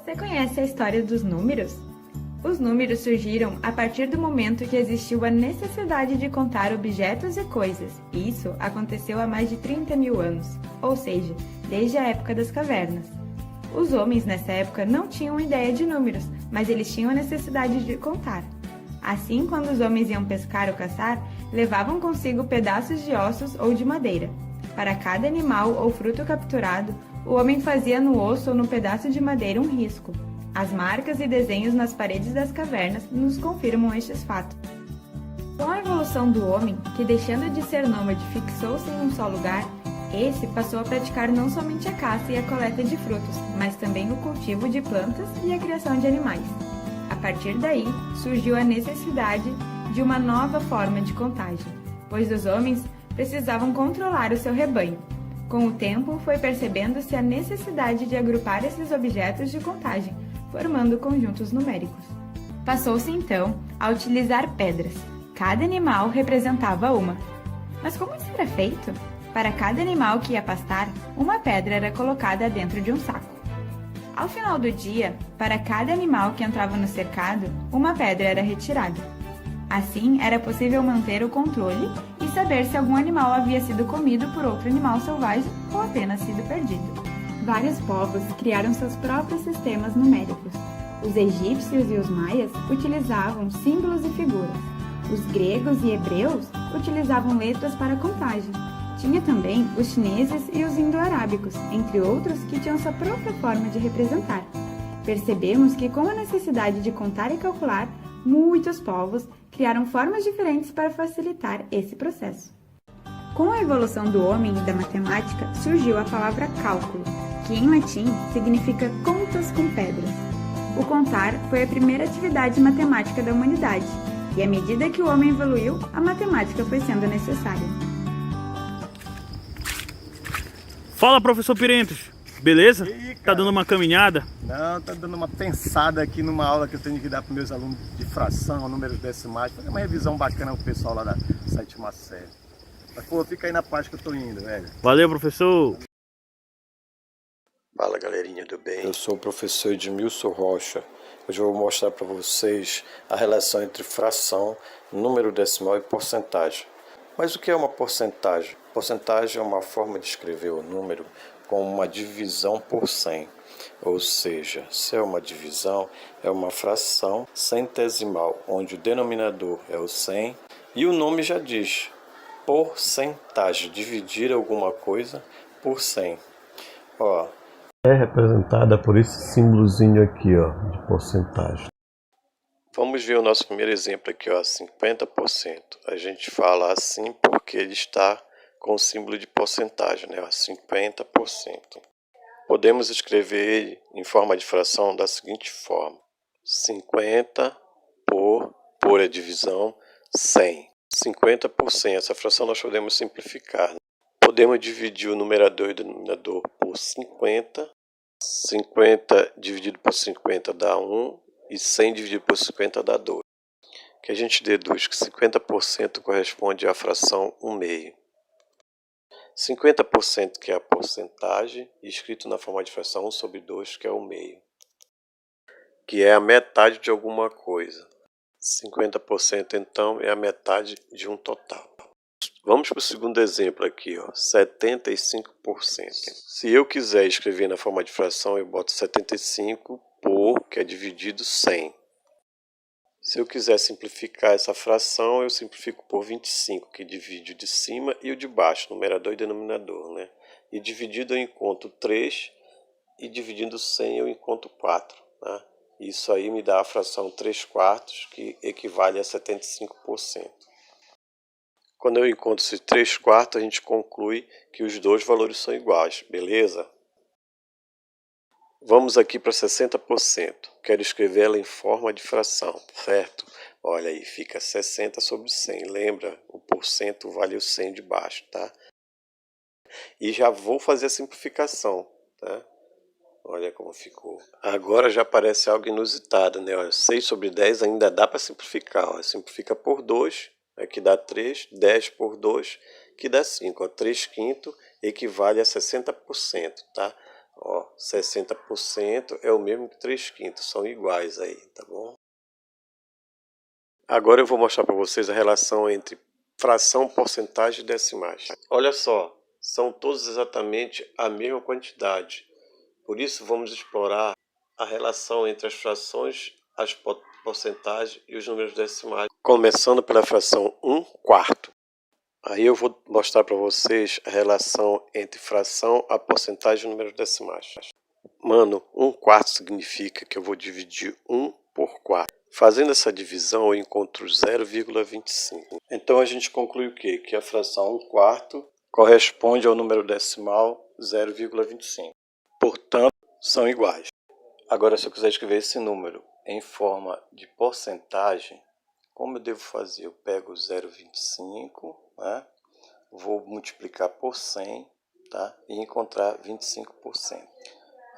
Você conhece a história dos números? Os números surgiram a partir do momento que existiu a necessidade de contar objetos e coisas. Isso aconteceu há mais de 30 mil anos, ou seja, desde a época das cavernas. Os homens nessa época não tinham ideia de números, mas eles tinham a necessidade de contar. Assim, quando os homens iam pescar ou caçar, levavam consigo pedaços de ossos ou de madeira. Para cada animal ou fruto capturado, o homem fazia no osso ou no pedaço de madeira um risco. As marcas e desenhos nas paredes das cavernas nos confirmam estes fatos. Com a evolução do homem, que deixando de ser nômade fixou-se em um só lugar, esse passou a praticar não somente a caça e a coleta de frutos, mas também o cultivo de plantas e a criação de animais. A partir daí, surgiu a necessidade de uma nova forma de contagem, pois os homens precisavam controlar o seu rebanho. Com o tempo, foi percebendo-se a necessidade de agrupar esses objetos de contagem, formando conjuntos numéricos. Passou-se então a utilizar pedras. Cada animal representava uma. Mas como isso era feito? Para cada animal que ia pastar, uma pedra era colocada dentro de um saco. Ao final do dia, para cada animal que entrava no cercado, uma pedra era retirada. Assim, era possível manter o controle e saber se algum animal havia sido comido por outro animal selvagem ou apenas sido perdido. Vários povos criaram seus próprios sistemas numéricos. Os egípcios e os maias utilizavam símbolos e figuras. Os gregos e hebreus utilizavam letras para contagem. Tinha também os chineses e os indo-arábicos, entre outros que tinham sua própria forma de representar. Percebemos que com a necessidade de contar e calcular, muitos povos criaram formas diferentes para facilitar esse processo. Com a evolução do homem e da matemática, surgiu a palavra cálculo, que em latim significa contas com pedras. O contar foi a primeira atividade matemática da humanidade, e à medida que o homem evoluiu, a matemática foi sendo necessária. Fala, professor Pirentos, beleza? E aí, tá dando uma caminhada? Não, tá dando uma pensada aqui numa aula que eu tenho que dar para meus alunos de fração, números decimais, fazer uma revisão bacana pro pessoal lá da 7ª série. Mas pô, fica aí na parte que eu tô indo, velho. Valeu, professor! Fala, galerinha do bem, eu sou o professor Edmilson Rocha. Hoje eu vou mostrar para vocês a relação entre fração, número decimal e porcentagem. Mas o que é uma porcentagem? Porcentagem é uma forma de escrever o número com uma divisão por 100. Ou seja, se é uma divisão, é uma fração centesimal, onde o denominador é o 100 e o nome já diz, porcentagem, dividir alguma coisa por 100. Ó, é representada por esse símbolozinho aqui, ó, de porcentagem. vamos ver o nosso primeiro exemplo aqui, ó, 50%. A gente fala assim porque ele está com o símbolo de porcentagem, né, ó, 50%. Podemos escrever ele em forma de fração da seguinte forma: 50 por a divisão, 100. 50 por 100, essa fração nós podemos simplificar, né? Podemos dividir o numerador e o denominador por 50. 50 dividido por 50 dá 1 e 100 dividido por 50 dá 2. Que a gente deduz que 50% corresponde à fração 1/2. 50% que é a porcentagem, escrito na forma de fração 1/2, que é o meio, que é a metade de alguma coisa. 50% então é a metade de um total. Vamos para o segundo exemplo aqui, ó, 75%. Se eu quiser escrever na forma de fração, eu boto 75 por, que é dividido 100. Se eu quiser simplificar essa fração, eu simplifico por 25, que divide o de cima e o de baixo, numerador e denominador, né? E dividido eu encontro 3 e dividindo 100 eu encontro 4, né? Isso aí me dá a fração 3/4, que equivale a 75%. Quando eu encontro esse 3/4, a gente conclui que os dois valores são iguais, beleza? Vamos aqui para 60%. Quero escrever ela em forma de fração, certo? Olha aí, fica 60 sobre 100. Lembra? O porcento vale o 100 de baixo, tá? E já vou fazer a simplificação, tá? Olha como ficou. Agora já parece algo inusitado, né? Olha, 6 sobre 10 ainda dá para simplificar. Ó. Simplifica por 2, que dá 3. 10 por 2, que dá 5. Ó. 3/5 equivale a 60%, tá? Ó, 60% é o mesmo que 3/5, são iguais aí, tá bom? Agora eu vou mostrar para vocês a relação entre fração, porcentagem e decimais. Olha só, são todos exatamente a mesma quantidade. Por isso vamos explorar a relação entre as frações, as porcentagens e os números decimais. Começando pela fração 1/4. Aí eu vou mostrar para vocês a relação entre fração, a porcentagem e números decimais. Mano, 1/4 significa que eu vou dividir 1 por 4. Fazendo essa divisão, eu encontro 0,25. Então a gente conclui o quê? Que a fração 1/4 corresponde ao número decimal 0,25. Portanto, são iguais. Agora, se eu quiser escrever esse número em forma de porcentagem, como eu devo fazer? Eu pego 0,25, né? Vou multiplicar por 100, tá? E encontrar 25%.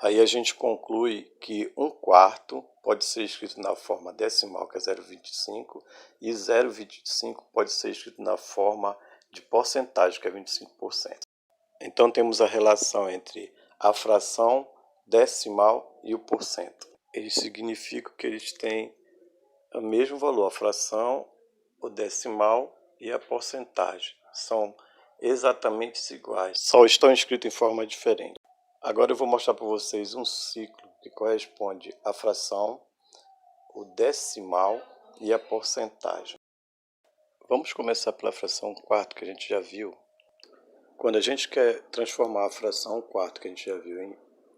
Aí a gente conclui que 1/4 pode ser escrito na forma decimal, que é 0,25, e 0,25 pode ser escrito na forma de porcentagem, que é 25%. Então temos a relação entre a fração, decimal e o porcento. Eles significam que eles têm o mesmo valor, a fração, o decimal e a porcentagem. São exatamente iguais, só estão escritos em forma diferente. Agora eu vou mostrar para vocês um ciclo que corresponde à fração, o decimal e a porcentagem. Vamos começar pela fração 1/4, que a gente já viu. Quando a gente quer transformar a fração 1/4, que a gente já viu,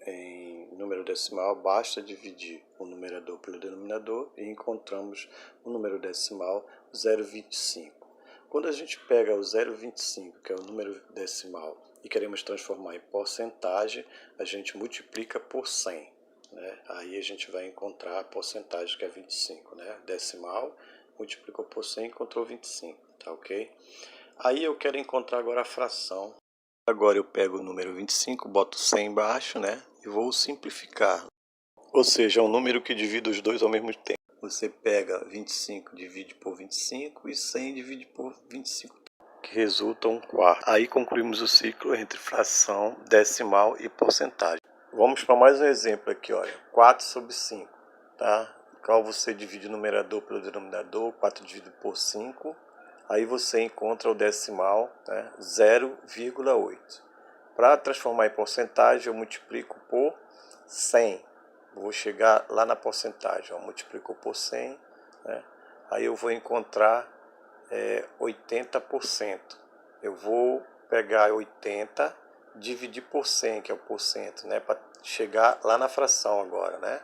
em número decimal, basta dividir o numerador pelo denominador e encontramos o número decimal 0,25. Quando a gente pega o 0,25, que é o número decimal, e queremos transformar em porcentagem, a gente multiplica por 100. Né? Aí a gente vai encontrar a porcentagem, que é 25. Né? Decimal, multiplicou por 100 e encontrou 25. Tá ok? Aí eu quero encontrar agora a fração. Agora eu pego o número 25, boto 100 embaixo, né? E vou simplificar. Ou seja, é um número que divide os dois ao mesmo tempo. Você pega 25, divide por 25 e 100 divide por 25, que resulta 1/4. Aí concluímos o ciclo entre fração, decimal e porcentagem. Vamos para mais um exemplo aqui, olha. 4/5, tá? Qual você divide o numerador pelo denominador, 4 dividido por 5. Aí você encontra o decimal, né, 0,8. Para transformar em porcentagem, eu multiplico por 100. Vou chegar lá na porcentagem, eu multiplico por 100, né? Aí eu vou encontrar 80%. Eu vou pegar 80, dividir por 100, que é o porcento, né? Para chegar lá na fração agora, né?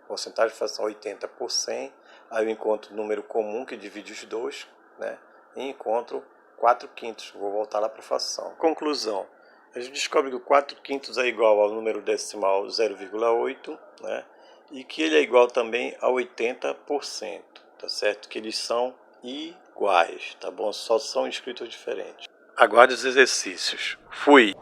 Porcentagem de fração 80 por 100. Aí eu encontro o número comum que divide os dois, né? E encontro 4/5. Vou voltar lá para a fração. Conclusão. A gente descobre que o 4/5 é igual ao número decimal 0,8, né? E que ele é igual também a 80%, tá certo? Que eles são iguais, tá bom? Só são escritos diferentes. Aguarde os exercícios. Fui!